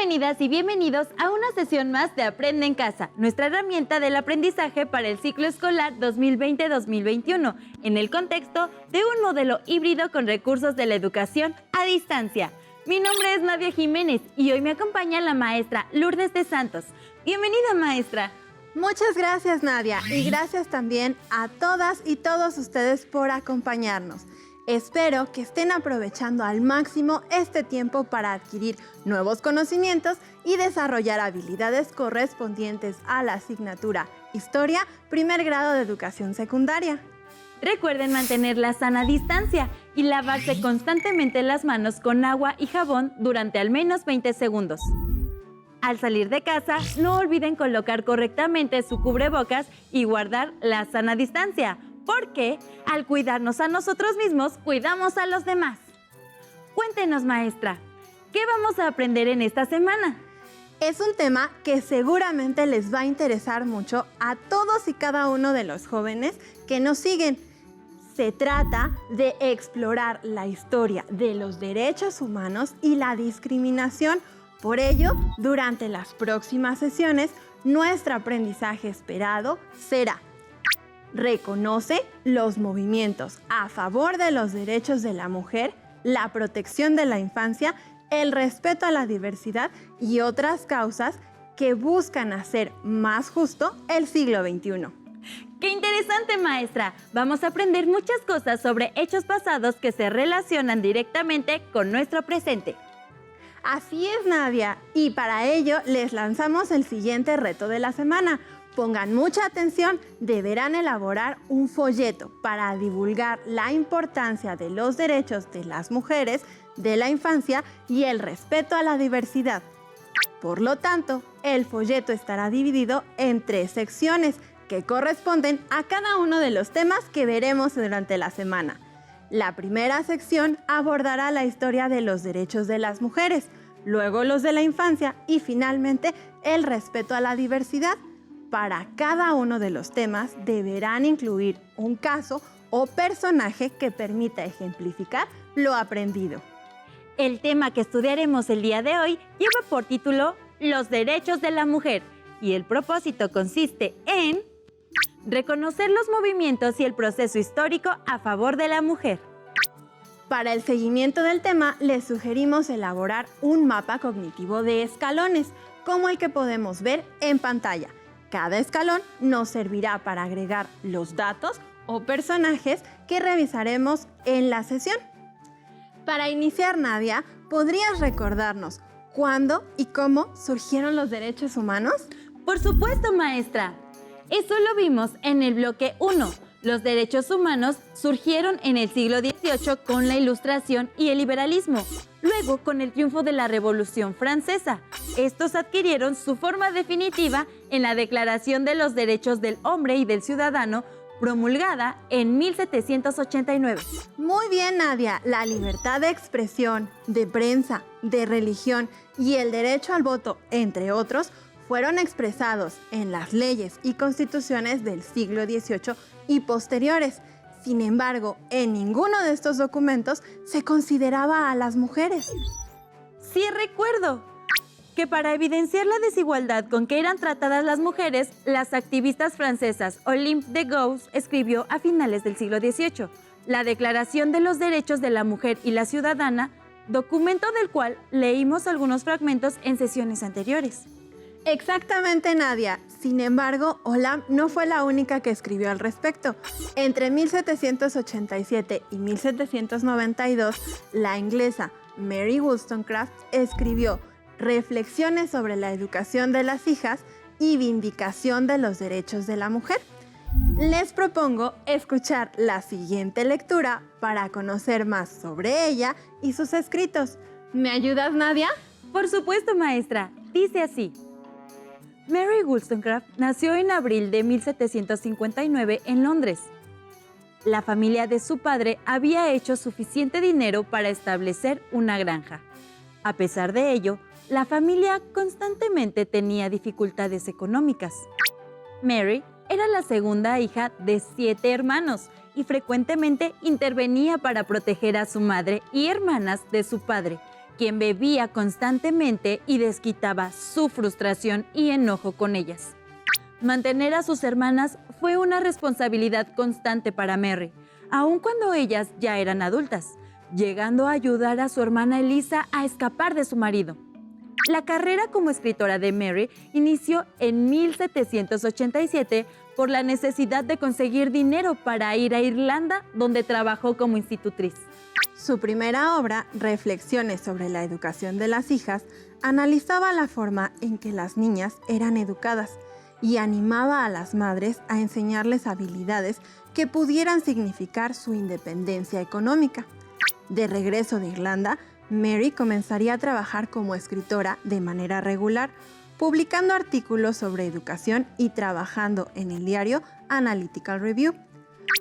Bienvenidas y bienvenidos a una sesión más de Aprende en Casa, nuestra herramienta del aprendizaje para el ciclo escolar 2020-2021, en el contexto de un modelo híbrido con recursos de la educación a distancia. Mi nombre es Nadia Jiménez y hoy me acompaña la maestra Lourdes de Santos. Bienvenida, maestra. Muchas gracias, Nadia, y gracias también a todas y todos ustedes por acompañarnos. Espero que estén aprovechando al máximo este tiempo para adquirir nuevos conocimientos y desarrollar habilidades correspondientes a la asignatura Historia, primer grado de educación secundaria. Recuerden mantener la sana distancia y lavarse constantemente las manos con agua y jabón durante al menos 20 segundos. Al salir de casa, no olviden colocar correctamente su cubrebocas y guardar la sana distancia, porque al cuidarnos a nosotros mismos, cuidamos a los demás. Cuéntenos, maestra, ¿qué vamos a aprender en esta semana? Es un tema que seguramente les va a interesar mucho a todos y cada uno de los jóvenes que nos siguen. Se trata de explorar la historia de los derechos humanos y la discriminación. Por ello, durante las próximas sesiones, nuestro aprendizaje esperado será: reconoce los movimientos a favor de los derechos de la mujer, la protección de la infancia, el respeto a la diversidad y otras causas que buscan hacer más justo el siglo XXI. ¡Qué interesante, maestra! Vamos a aprender muchas cosas sobre hechos pasados que se relacionan directamente con nuestro presente. Así es, Nadia, y para ello les lanzamos el siguiente reto de la semana. Pongan mucha atención, deberán elaborar un folleto para divulgar la importancia de los derechos de las mujeres, de la infancia y el respeto a la diversidad. Por lo tanto, el folleto estará dividido en 3 secciones que corresponden a cada uno de los temas que veremos durante la semana. La primera sección abordará la historia de los derechos de las mujeres, luego los de la infancia y finalmente el respeto a la diversidad. Para cada uno de los temas deberán incluir un caso o personaje que permita ejemplificar lo aprendido. El tema que estudiaremos el día de hoy lleva por título Los derechos de la mujer y el propósito consiste en reconocer los movimientos y el proceso histórico a favor de la mujer. Para el seguimiento del tema, les sugerimos elaborar un mapa cognitivo de escalones, como el que podemos ver en pantalla. Cada escalón nos servirá para agregar los datos o personajes que revisaremos en la sesión. Para iniciar, Nadia, ¿podrías recordarnos cuándo y cómo surgieron los derechos humanos? Por supuesto, maestra. Eso lo vimos en el bloque 1. Los derechos humanos surgieron en el siglo XVIII con la Ilustración y el liberalismo. Luego, con el triunfo de la Revolución Francesa, estos adquirieron su forma definitiva en la Declaración de los Derechos del Hombre y del Ciudadano, promulgada en 1789. Muy bien, Nadia. La libertad de expresión, de prensa, de religión y el derecho al voto, entre otros, fueron expresados en las leyes y constituciones del siglo XVIII y posteriores. Sin embargo, en ninguno de estos documentos se consideraba a las mujeres. Sí, recuerdo que para evidenciar la desigualdad con que eran tratadas las mujeres, las activistas francesas Olympe de Gouges escribió a finales del siglo XVIII la Declaración de los Derechos de la Mujer y la Ciudadana, documento del cual leímos algunos fragmentos en sesiones anteriores. Exactamente, Nadia. Sin embargo, Olympe no fue la única que escribió al respecto. Entre 1787 y 1792, la inglesa Mary Wollstonecraft escribió Reflexiones sobre la educación de las hijas y vindicación de los derechos de la mujer. Les propongo escuchar la siguiente lectura para conocer más sobre ella y sus escritos. ¿Me ayudas, Nadia? Por supuesto, maestra. Dice así. Mary Wollstonecraft nació en abril de 1759 en Londres. La familia de su padre había hecho suficiente dinero para establecer una granja. A pesar de ello, la familia constantemente tenía dificultades económicas. Mary era la segunda hija de 7 hermanos y frecuentemente intervenía para proteger a su madre y hermanas de su padre, quien bebía constantemente y desquitaba su frustración y enojo con ellas. Mantener a sus hermanas fue una responsabilidad constante para Mary, aun cuando ellas ya eran adultas, llegando a ayudar a su hermana Eliza a escapar de su marido. La carrera como escritora de Mary inició en 1787 por la necesidad de conseguir dinero para ir a Irlanda, donde trabajó como institutriz. Su primera obra, Reflexiones sobre la educación de las hijas, analizaba la forma en que las niñas eran educadas y animaba a las madres a enseñarles habilidades que pudieran significar su independencia económica. De regreso de Irlanda, Mary comenzaría a trabajar como escritora de manera regular, publicando artículos sobre educación y trabajando en el diario Analytical Review.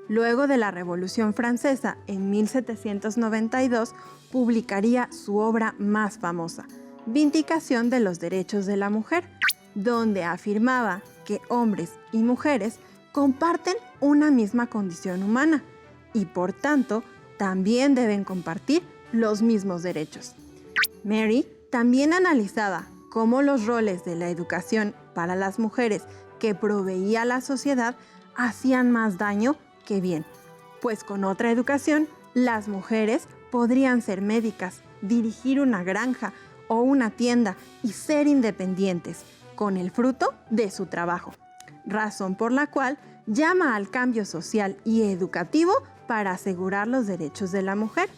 Luego de la Revolución Francesa, en 1792, publicaría su obra más famosa, Vindicación de los Derechos de la Mujer, donde afirmaba que hombres y mujeres comparten una misma condición humana y, por tanto, también deben compartir los mismos derechos. Mary también analizaba cómo los roles de la educación para las mujeres que proveía la sociedad hacían más daño que bien, pues con otra educación, las mujeres podrían ser médicas, dirigir una granja o una tienda y ser independientes, con el fruto de su trabajo, razón por la cual llama al cambio social y educativo para asegurar los derechos de la mujer.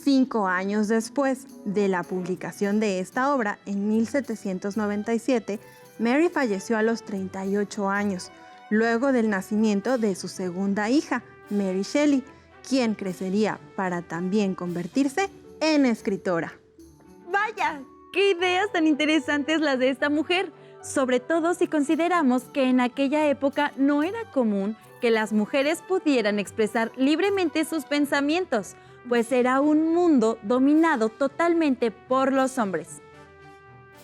5 años después de la publicación de esta obra, en 1797, Mary falleció a los 38 años, luego del nacimiento de su segunda hija, Mary Shelley, quien crecería para también convertirse en escritora. ¡Vaya! ¡Qué ideas tan interesantes las de esta mujer! Sobre todo si consideramos que en aquella época no era común que las mujeres pudieran expresar libremente sus pensamientos, pues era un mundo dominado totalmente por los hombres.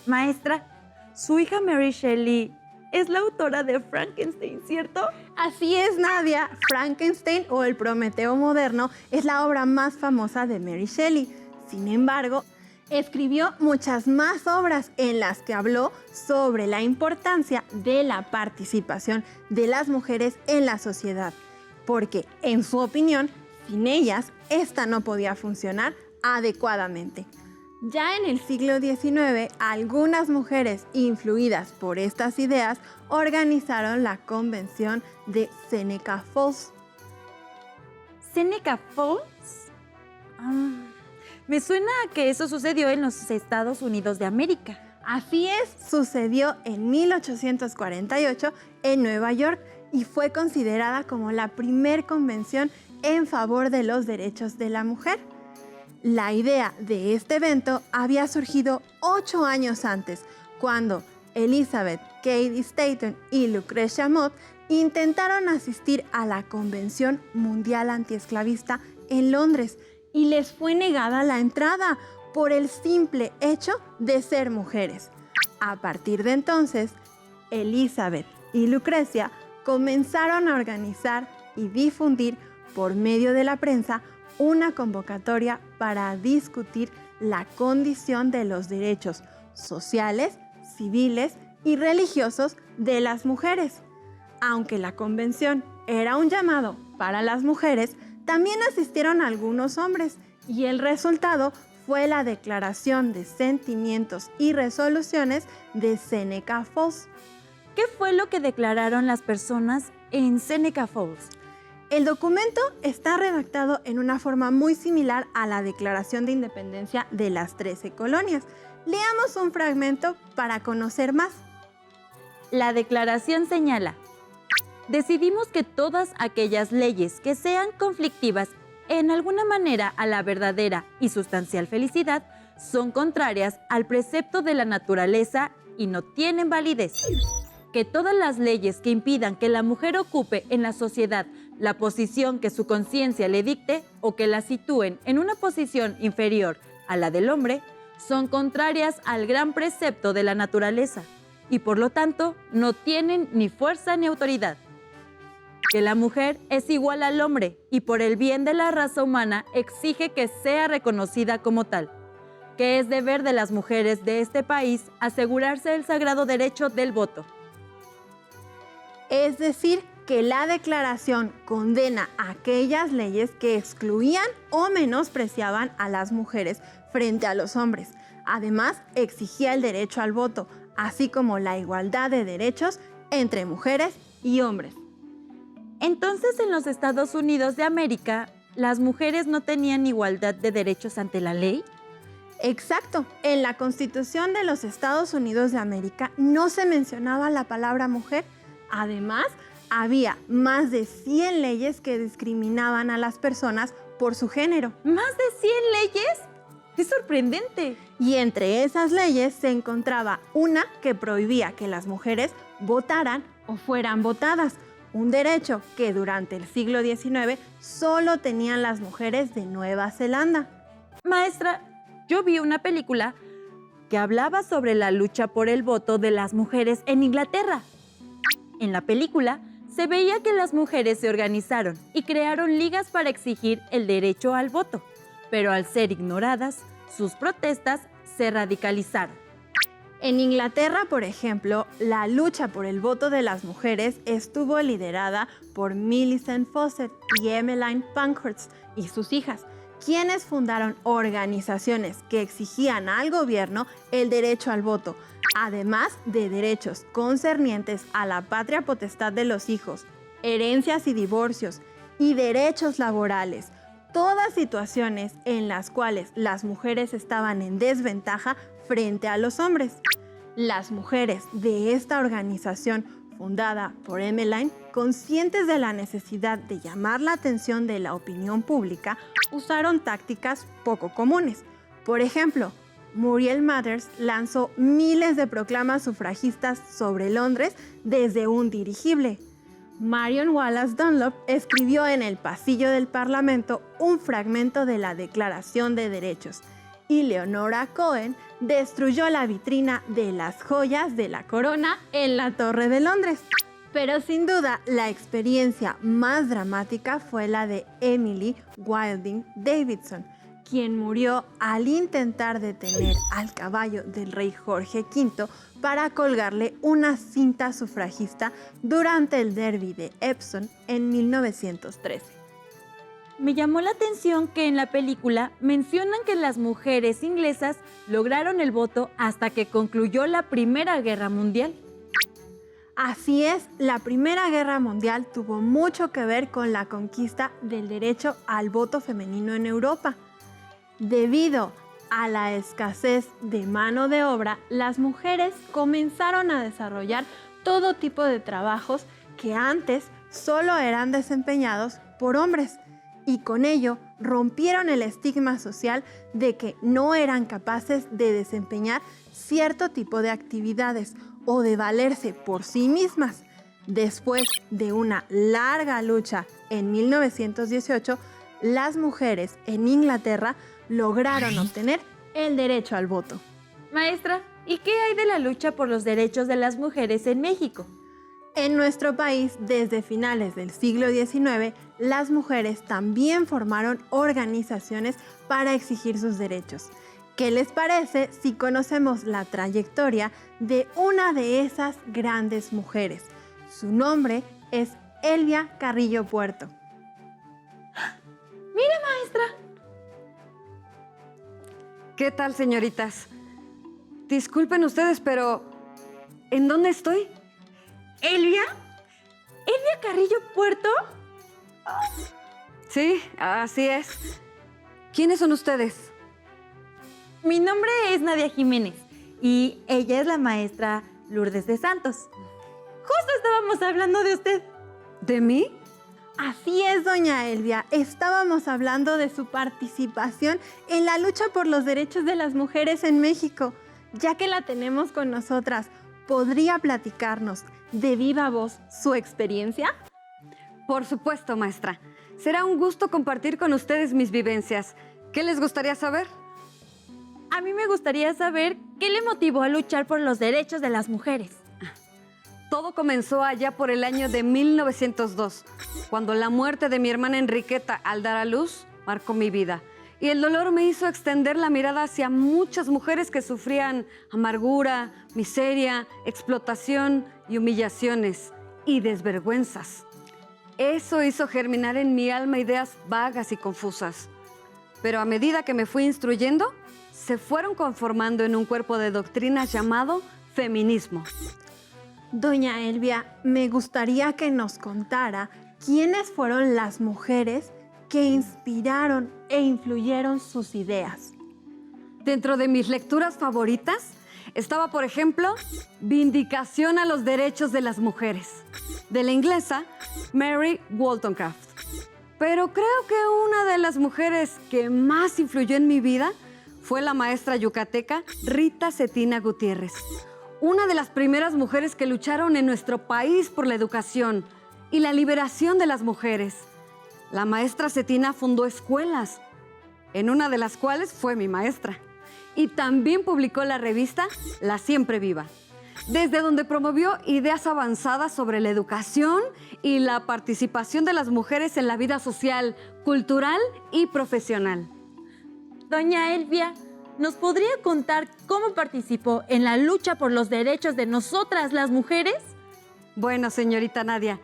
Maestra, su hija Mary Shelley es la autora de Frankenstein, ¿cierto? Así es, Nadia. Frankenstein o el Prometeo moderno es la obra más famosa de Mary Shelley. Sin embargo, escribió muchas más obras en las que habló sobre la importancia de la participación de las mujeres en la sociedad, porque, en su opinión, sin ellas, esta no podía funcionar adecuadamente. Ya en el siglo XIX, algunas mujeres influidas por estas ideas organizaron la Convención de Seneca Falls. ¿Seneca Falls? Me suena a que eso sucedió en los Estados Unidos de América. Así es, sucedió en 1848 en Nueva York y fue considerada como la primer convención en favor de los derechos de la mujer. La idea de este evento había surgido 8 años antes, cuando Elizabeth Cady Stanton y Lucretia Mott intentaron asistir a la Convención Mundial Antiesclavista en Londres y les fue negada la entrada por el simple hecho de ser mujeres. A partir de entonces, Elizabeth y Lucrecia comenzaron a organizar y difundir por medio de la prensa una convocatoria para discutir la condición de los derechos sociales, civiles y religiosos de las mujeres. Aunque la convención era un llamado para las mujeres, también asistieron algunos hombres y el resultado fue la Declaración de Sentimientos y Resoluciones de Seneca Falls. ¿Qué fue lo que declararon las personas en Seneca Falls? El documento está redactado en una forma muy similar a la Declaración de Independencia de las 13 colonias. Leamos un fragmento para conocer más. La declaración señala: decidimos que todas aquellas leyes que sean conflictivas en alguna manera a la verdadera y sustancial felicidad son contrarias al precepto de la naturaleza y no tienen validez. Que todas las leyes que impidan que la mujer ocupe en la sociedad la posición que su conciencia le dicte o que la sitúen en una posición inferior a la del hombre son contrarias al gran precepto de la naturaleza y por lo tanto no tienen ni fuerza ni autoridad. Que la mujer es igual al hombre y por el bien de la raza humana exige que sea reconocida como tal. que es deber de las mujeres de este país asegurarse el sagrado derecho del voto. Es decir, que la declaración condena aquellas leyes que excluían o menospreciaban a las mujeres frente a los hombres. Además, exigía el derecho al voto, así como la igualdad de derechos entre mujeres y hombres. Entonces, en los Estados Unidos de América, ¿las mujeres no tenían igualdad de derechos ante la ley? Exacto. En la Constitución de los Estados Unidos de América no se mencionaba la palabra mujer. Además, había más de 100 leyes que discriminaban a las personas por su género. ¿Más de 100 leyes? ¡Qué sorprendente! Y entre esas leyes se encontraba una que prohibía que las mujeres votaran o fueran votadas, un derecho que durante el siglo XIX solo tenían las mujeres de Nueva Zelanda. Maestra, yo vi una película que hablaba sobre la lucha por el voto de las mujeres en Inglaterra. En la película se veía que las mujeres se organizaron y crearon ligas para exigir el derecho al voto, pero al ser ignoradas, sus protestas se radicalizaron. En Inglaterra, por ejemplo, la lucha por el voto de las mujeres estuvo liderada por Millicent Fawcett y Emmeline Pankhurst y sus hijas, quienes fundaron organizaciones que exigían al gobierno el derecho al voto, además de derechos concernientes a la patria potestad de los hijos, herencias y divorcios, y derechos laborales, todas situaciones en las cuales las mujeres estaban en desventaja frente a los hombres. Las mujeres de esta organización, fundada por Emmeline, conscientes de la necesidad de llamar la atención de la opinión pública, usaron tácticas poco comunes. Por ejemplo, Muriel Mathers lanzó miles de proclamas sufragistas sobre Londres desde un dirigible. Marion Wallace Dunlop escribió en el pasillo del Parlamento un fragmento de la Declaración de Derechos, y Leonora Cohen destruyó la vitrina de las joyas de la corona en la Torre de Londres. Pero sin duda, la experiencia más dramática fue la de Emily Wilding Davidson, quien murió al intentar detener al caballo del rey Jorge V para colgarle una cinta sufragista durante el derby de Epsom en 1913. Me llamó la atención que en la película mencionan que las mujeres inglesas lograron el voto hasta que concluyó la Primera Guerra Mundial. Así es, la Primera Guerra Mundial tuvo mucho que ver con la conquista del derecho al voto femenino en Europa. Debido a la escasez de mano de obra, las mujeres comenzaron a desarrollar todo tipo de trabajos que antes solo eran desempeñados por hombres, y con ello rompieron el estigma social de que no eran capaces de desempeñar cierto tipo de actividades o de valerse por sí mismas. Después de una larga lucha en 1918, las mujeres en Inglaterra lograron obtener el derecho al voto. Maestra, ¿y qué hay de la lucha por los derechos de las mujeres en México? En nuestro país, desde finales del siglo XIX, las mujeres también formaron organizaciones para exigir sus derechos. ¿Qué les parece si conocemos la trayectoria de una de esas grandes mujeres? Su nombre es Elvia Carrillo Puerto. ¡Mire, maestra! ¿Qué tal, señoritas? Disculpen ustedes, pero ¿en dónde estoy? ¿Elvia? ¿Elvia Carrillo Puerto? Sí, así es. ¿Quiénes son ustedes? Mi nombre es Nadia Jiménez y ella es la maestra Lourdes de Santos. Justo estábamos hablando de usted. ¿De mí? Así es, doña Elvia. Estábamos hablando de su participación en la lucha por los derechos de las mujeres en México. Ya que la tenemos con nosotras, ¿podría platicarnos de viva voz su experiencia? Por supuesto, maestra. Será un gusto compartir con ustedes mis vivencias. ¿Qué les gustaría saber? A mí me gustaría saber qué le motivó a luchar por los derechos de las mujeres. Todo comenzó allá por el año de 1902, cuando la muerte de mi hermana Enriqueta al dar a luz marcó mi vida y el dolor me hizo extender la mirada hacia muchas mujeres que sufrían amargura, miseria, explotación y humillaciones y desvergüenzas. Eso hizo germinar en mi alma ideas vagas y confusas. Pero a medida que me fui instruyendo, se fueron conformando en un cuerpo de doctrinas llamado feminismo. Doña Elvia, me gustaría que nos contara quiénes fueron las mujeres que inspiraron e influyeron sus ideas. Dentro de mis lecturas favoritas estaba, por ejemplo, Vindicación a los derechos de las mujeres, de la inglesa Mary Wollstonecraft. Pero creo que una de las mujeres que más influyó en mi vida fue la maestra yucateca Rita Cetina Gutiérrez, una de las primeras mujeres que lucharon en nuestro país por la educación y la liberación de las mujeres. La maestra Cetina fundó escuelas, en una de las cuales fue mi maestra, y también publicó la revista La Siempre Viva, desde donde promovió ideas avanzadas sobre la educación y la participación de las mujeres en la vida social, cultural y profesional. Doña Elvia, ¿nos podría contar cómo participó en la lucha por los derechos de nosotras las mujeres? Bueno, señorita Nadia,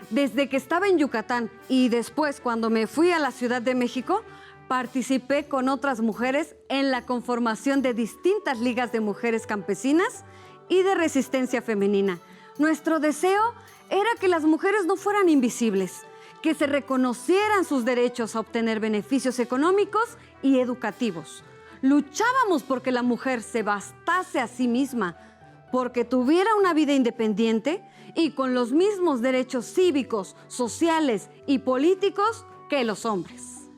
desde que estaba en Yucatán y después cuando me fui a la Ciudad de México, participé con otras mujeres en la conformación de distintas ligas de mujeres campesinas y de resistencia femenina. Nuestro deseo era que las mujeres no fueran invisibles, que se reconocieran sus derechos a obtener beneficios económicos y educativos. Luchábamos porque la mujer se bastase a sí misma, porque tuviera una vida independiente y con los mismos derechos cívicos, sociales y políticos que los hombres.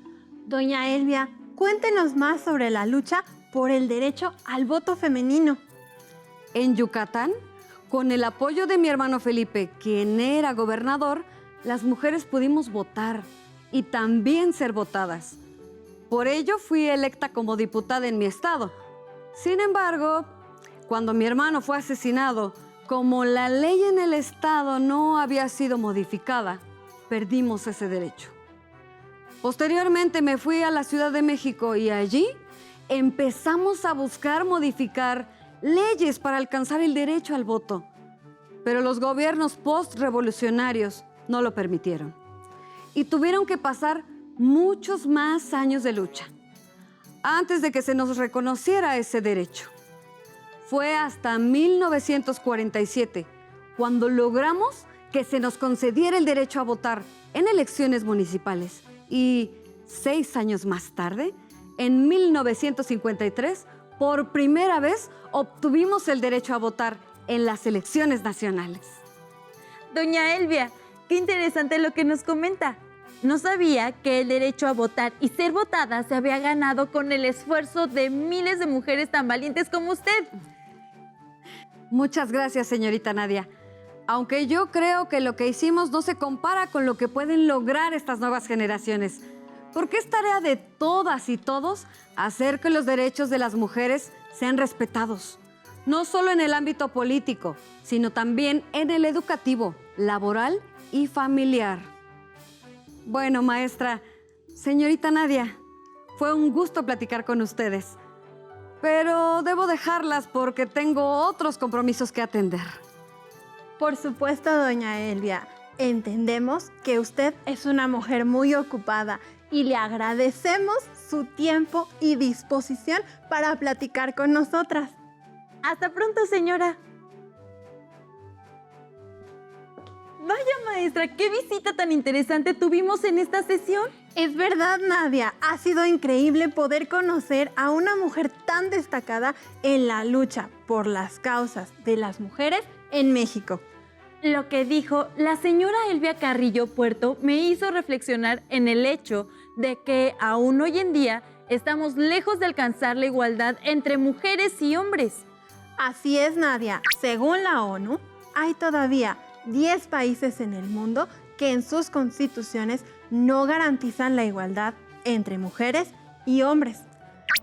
Doña Elvia, cuéntenos más sobre la lucha por el derecho al voto femenino. En Yucatán, con el apoyo de mi hermano Felipe, quien era gobernador, las mujeres pudimos votar y también ser votadas. Por ello fui electa como diputada en mi estado. Sin embargo, cuando mi hermano fue asesinado, como la ley en el estado no había sido modificada, perdimos ese derecho. Posteriormente me fui a la Ciudad de México y allí empezamos a buscar modificar leyes para alcanzar el derecho al voto. Pero los gobiernos post-revolucionarios no lo permitieron. Y tuvieron que pasar muchos más años de lucha antes de que se nos reconociera ese derecho. Fue hasta 1947 cuando logramos que se nos concediera el derecho a votar en elecciones municipales. Y 6 años más tarde, en 1953, por primera vez obtuvimos el derecho a votar en las elecciones nacionales. Doña Elvia, qué interesante lo que nos comenta. No sabía que el derecho a votar y ser votada se había ganado con el esfuerzo de miles de mujeres tan valientes como usted. Muchas gracias, señorita Nadia. Aunque yo creo que lo que hicimos no se compara con lo que pueden lograr estas nuevas generaciones, porque es tarea de todas y todos hacer que los derechos de las mujeres sean respetados, no solo en el ámbito político, sino también en el educativo, laboral y familiar. Bueno, maestra, señorita Nadia, fue un gusto platicar con ustedes, pero debo dejarlas porque tengo otros compromisos que atender. Por supuesto, doña Elvia, entendemos que usted es una mujer muy ocupada y le agradecemos su tiempo y disposición para platicar con nosotras. Hasta pronto, señora. Vaya, maestra, qué visita tan interesante tuvimos en esta sesión. Es verdad, Nadia, ha sido increíble poder conocer a una mujer tan destacada en la lucha por las causas de las mujeres en México. Lo que dijo la señora Elvia Carrillo Puerto me hizo reflexionar en el hecho de que aún hoy en día estamos lejos de alcanzar la igualdad entre mujeres y hombres. Así es, Nadia. Según la ONU, hay todavía 10 países en el mundo que en sus constituciones no garantizan la igualdad entre mujeres y hombres.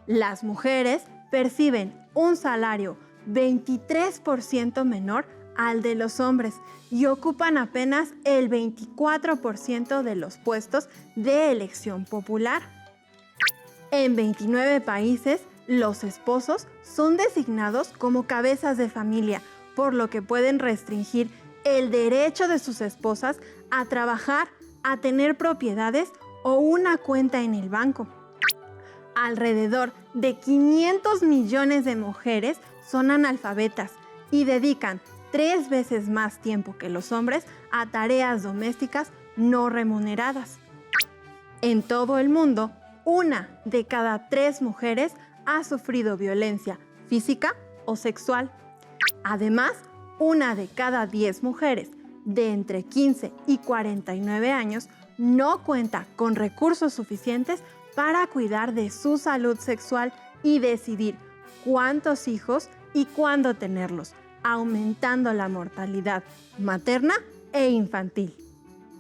Las mujeres perciben un salario 23% menor al de los hombres y ocupan apenas el 24% de los puestos de elección popular. En 29 países, los esposos son designados como cabezas de familia, por lo que pueden restringir el derecho de sus esposas a trabajar, a tener propiedades o una cuenta en el banco. Alrededor de 500 millones de mujeres son analfabetas y dedican 3 veces más tiempo que los hombres a tareas domésticas no remuneradas. En todo el mundo, 1 de cada 3 mujeres ha sufrido violencia física o sexual. Además, 1 de cada 10 mujeres de entre 15 y 49 años no cuenta con recursos suficientes para cuidar de su salud sexual y decidir cuántos hijos y cuándo tenerlos, aumentando la mortalidad materna e infantil.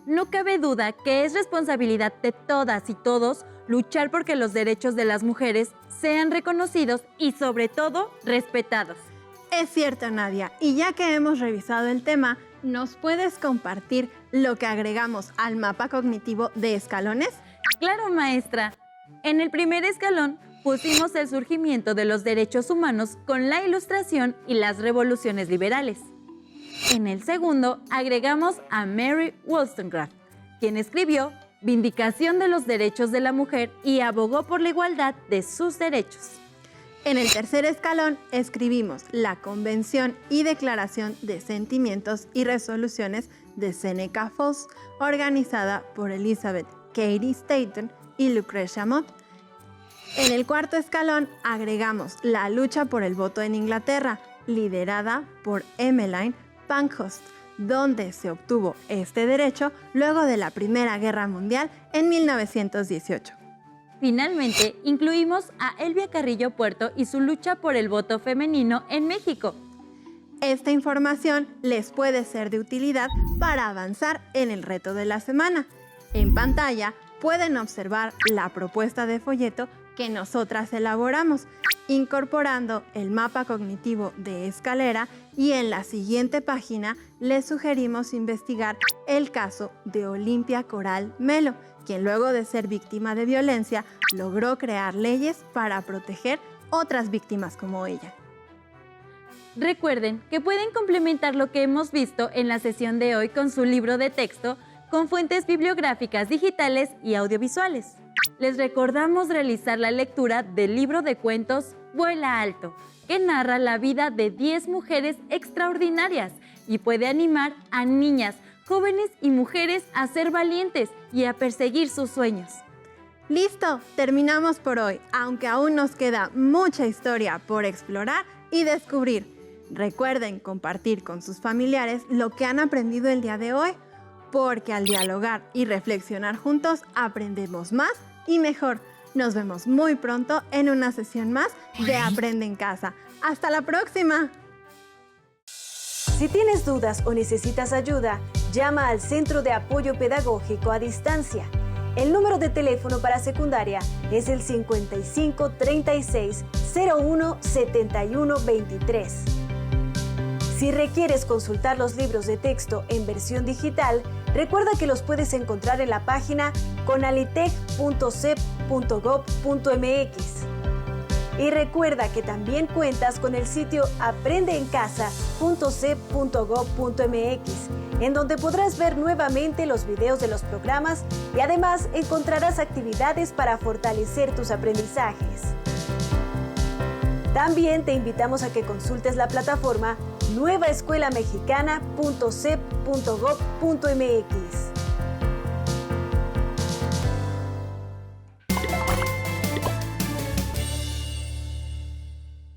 No cabe duda que es responsabilidad de todas y todos luchar porque los derechos de las mujeres sean reconocidos y sobre todo respetados. Es cierto, Nadia, y ya que hemos revisado el tema, ¿nos puedes compartir lo que agregamos al mapa cognitivo de escalones? Claro, maestra. En el primer escalón pusimos el surgimiento de los derechos humanos con la Ilustración y las revoluciones liberales. En el segundo agregamos a Mary Wollstonecraft, quien escribió Vindicación de los derechos de la mujer y abogó por la igualdad de sus derechos. En el tercer escalón escribimos la Convención y Declaración de Sentimientos y Resoluciones de Seneca Falls, organizada por Elizabeth Cady Stanton y Lucretia Mott. En el cuarto escalón agregamos la lucha por el voto en Inglaterra, liderada por Emmeline Pankhurst, donde se obtuvo este derecho luego de la Primera Guerra Mundial en 1918. Finalmente, incluimos a Elvia Carrillo Puerto y su lucha por el voto femenino en México. Esta información les puede ser de utilidad para avanzar en el reto de la semana. En pantalla pueden observar la propuesta de folleto que nosotras elaboramos, incorporando el mapa cognitivo de escalera, y en la siguiente página les sugerimos investigar el caso de Olimpia Coral Melo, quien luego de ser víctima de violencia logró crear leyes para proteger otras víctimas como ella. Recuerden que pueden complementar lo que hemos visto en la sesión de hoy con su libro de texto con fuentes bibliográficas digitales y audiovisuales. Les recordamos realizar la lectura del libro de cuentos Vuela Alto, que narra la vida de 10 mujeres extraordinarias y puede animar a niñas, jóvenes y mujeres a ser valientes y a perseguir sus sueños. ¡Listo! Terminamos por hoy, aunque aún nos queda mucha historia por explorar y descubrir. Recuerden compartir con sus familiares lo que han aprendido el día de hoy, porque al dialogar y reflexionar juntos aprendemos más y mejor. Nos vemos muy pronto en una sesión más de Aprende en Casa. ¡Hasta la próxima! Si tienes dudas o necesitas ayuda, llama al Centro de Apoyo Pedagógico a Distancia. El número de teléfono para secundaria es el 55 36 01 71 23. Si requieres consultar los libros de texto en versión digital, recuerda que los puedes encontrar en la página conalitec.cep.gov.mx. Y recuerda que también cuentas con el sitio aprendeencasa.cep.gov.mx, en donde podrás ver nuevamente los videos de los programas y además encontrarás actividades para fortalecer tus aprendizajes. También te invitamos a que consultes la plataforma nuevaescuelamexicana.cep.gov.mx.